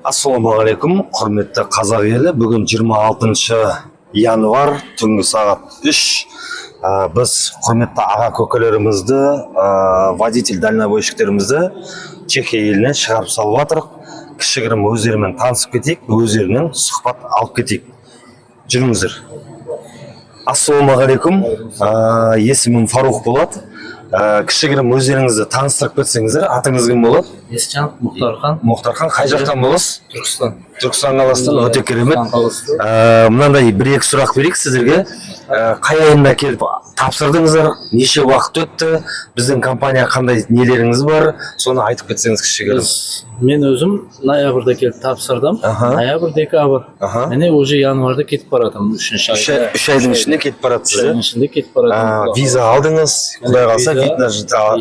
Ассалаумағалейкум, құрметті қазақ елі. Бүгін 26 январ түнгі сағат 3. Біз құрметті аға көкелерімізді, водитель дальнобойщиктерімізді Чехия еліне шығарып салып жатырық. Кішігірім өздерімен танысып кетейік, өздерінен сұхбат алып кетейік. Жүріңіздер. Ассалаумағалейкум, есімім Фарух болады. Кішігірім өздеріңізді таныстырып кетсеңіздер, атыңыз кім болады? Есжан Мұхтархан. Мұхтархан, қай жақтан боласыз? Түркістан. Түркістан қаласынан, өте керемет. Мынандай бір-екі сұрақ берейік сіздерге. Қай айында келіп тапсырдыңыздар? Неше уақыт өтті? Біздің компания қандай нелеріңіз бар? Соны айтып кетсеңіз кішігірім. Мен өзім ноябрьда келіп тапсырдым. Ноябрь, декабрь. Міне уже январда кетіп баратырмын. 3 айдың ішінде кетіп баратсыз, 3 айдың ішінде кетіп баратырмын. Виза алдыңыз, құдай қаласа вид на жительство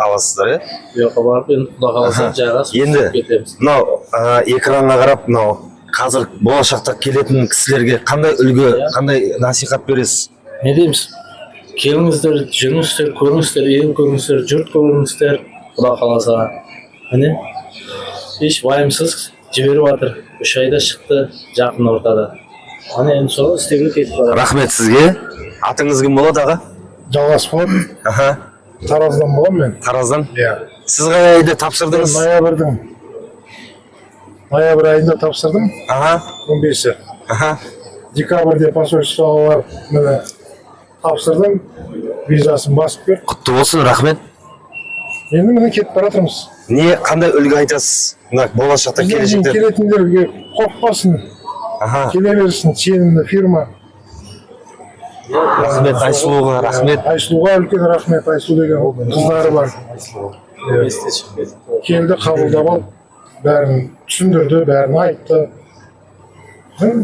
аласыздар, иә? Жоқ, барып енді құдай қаласа жайғасып кетеміз. Мынау экранға қарап, мынау қазір болашақта келетін кісілерге қандай үлгі, қандай насихат бересіз? Не дейміз? Келіңіздер, жүріңіздер, көріңіздер, ел көріңіздер, жұрт көріңіздер, құдай қаласа. Міне, еш уайымсыз жіберіп жатыр. 3 айда шықты, жақын ортада. Міне енді сол істеуге кетіп барады. Рахмет сізге. Атыңыз кім болады, аға? Жалғас болады. Тараздан боламын мен. Тараздан? Иә. Сіз қай айда тапсырдыңыз? Ноябрь айында тапсырдым. 15-і. Декабрьде посольствоға барып тапсырдым. Визасын басып берді. Құтты болсын, рахмет. Енді міне кетіп баратырмыз. Не, қандай үлгі айтасыз? Болашақта келешекте келетіндерге қорықпасын. Келе берсін, сенімді фирма. Рахмет Айсұлуға, рахмет. Айсұлуға үлкен рахмет. Айсұлу деген қыздары бар. Келді, қабылдап алып, бәрін түсіндірді, бәрін айтты.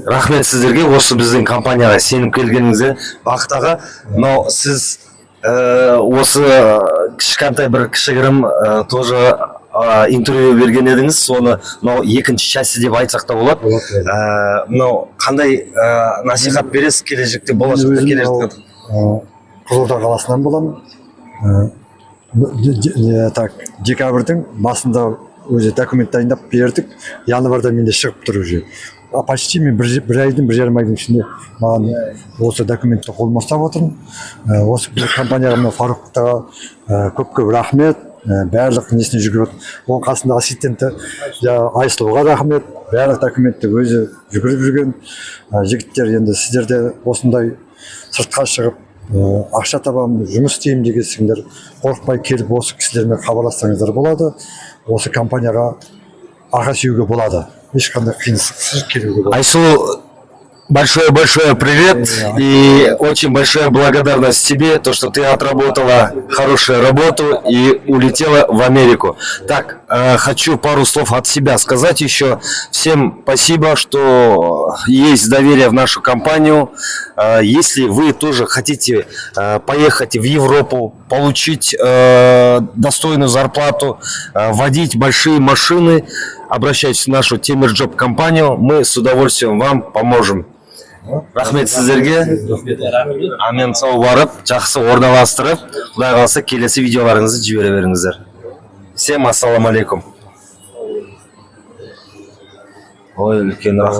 Рахмет сіздерге, осы біздің компанияға сеніп келгеніңізге. Бақтаға, мынау сіз осы кішкентай бір кішігірім тоже интервью берген едіңіз, соны мынау екінші части деп айтсақ та болады. Мынау қандай насихат бересіз келешекте, болашақта келешекте? Қызылорда қаласынан боламын. Декабрьдің басында өзі документ дайындап бердік. Январда менде шығып тұр уже. Почти мен бір айдың, бір жарым айдың ішінде маған осы документті қолыма ұстап отырмын. Осы компанияға мына Фарухтаға көп рахмет. Барлық несіне жүгіріп, оның қасында ассистенті Айсұлуға рахмет. Барлық документті өзі жүгіріп жүрген жігіттер. Енді сіздерде осындай сыртқа шығып ақша табамын, жұмыс істеймін дегенсіңдер, қорықпай келіп осы кісілермен хабарлассаңыздар болады. Осы компанияға арқа сүйеуге болады. Ешқандай қиынсыз келуге болады. Айсұлу, большое-большое привет и очень большая благодарность тебе, то, что ты отработала хорошую работу и улетела в Америку. Так, хочу пару слов от себя сказать еще. Всем спасибо, что есть доверие в нашу компанию. Если вы тоже хотите поехать в Европу, получить достойную зарплату, водить большие машины, обращайтесь в нашу Темирджоп компанию, мы с удовольствием вам поможем. Рахмет сіздерге. Амен, сау барып, жақсы орналастырып, құдай қаласа келесі видеоларыңызды жібере беріңіздер. Всем ассаламу алейкум. Ой, үлкен рахмет.